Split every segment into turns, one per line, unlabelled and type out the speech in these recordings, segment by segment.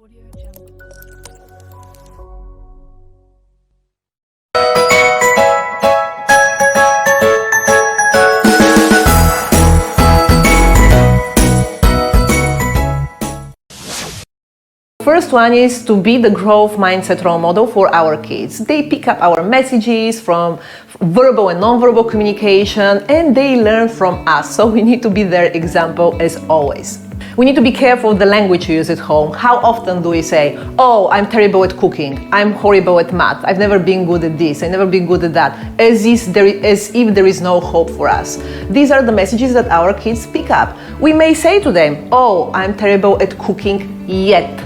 First one is to be the growth mindset role model for our kids. They pick up our messages from verbal and non-verbal communication, and they learn from us. So we need to be their example as always. We need to be careful of the language we use at home. How often do we say, oh, I'm terrible at cooking, I'm horrible at math, I've never been good at this, I've never been good at that, as if there is no hope for us. These are the messages that our kids pick up. We may say to them, oh, I'm terrible at cooking yet.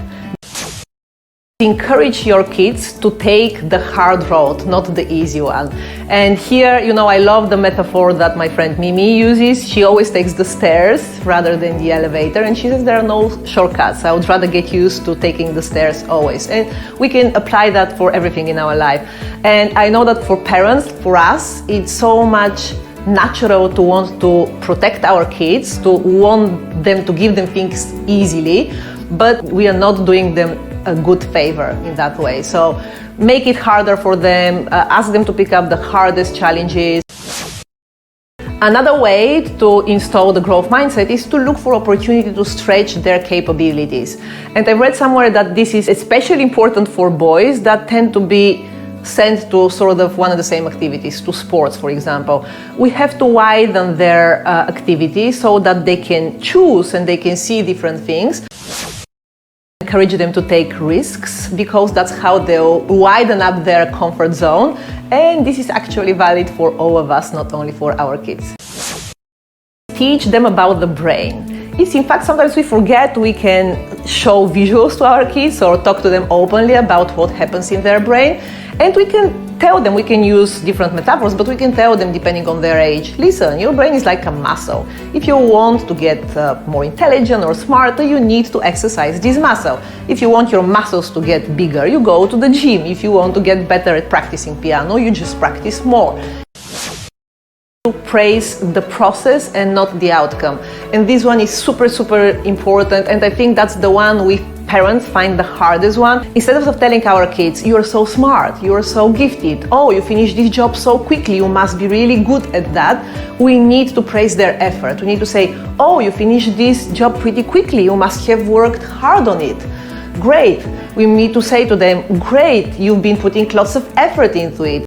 Encourage your kids to take the hard road, not the easy one. And here, I love the metaphor that my friend Mimi uses. She always takes the stairs rather than the elevator, and she says there are no shortcuts. I would rather get used to taking the stairs always. And we can apply that for everything in our life. And I know that for parents, for us, it's so much natural to want to protect our kids, to want them to give them things easily, but we are not doing them a good favor in that way. So make it harder for them, ask them to pick up the hardest challenges. Another way to install the growth mindset is to look for opportunity to stretch their capabilities. And I read somewhere that this is especially important for boys that tend to be sent to sort of one of the same activities, to sports, for example. We have to widen their activities so that they can choose and they can see different things. Encourage them to take risks, because that's how they'll widen up their comfort zone. And this is actually valid for all of us, not only for our kids. Teach them about the brain. It's in fact, sometimes we forget we can show visuals to our kids or talk to them openly about what happens in their brain. And we can tell them, we can use different metaphors, but we can tell them, depending on their age, listen, your brain is like a muscle. If you want to get more intelligent or smarter, you need to exercise this muscle. If you want your muscles to get bigger, you go to the gym. If you want to get better at practicing piano, you just practice more. To praise the process and not the outcome. And this one is super important, and I think that's the one we parents find the hardest one. Instead of telling our kids, you are so smart, you are so gifted, oh, you finished this job so quickly, you must be really good at that, we need to praise their effort. We need to say, oh, you finished this job pretty quickly, you must have worked hard on it. Great. We need to say to them, great, you've been putting lots of effort into it.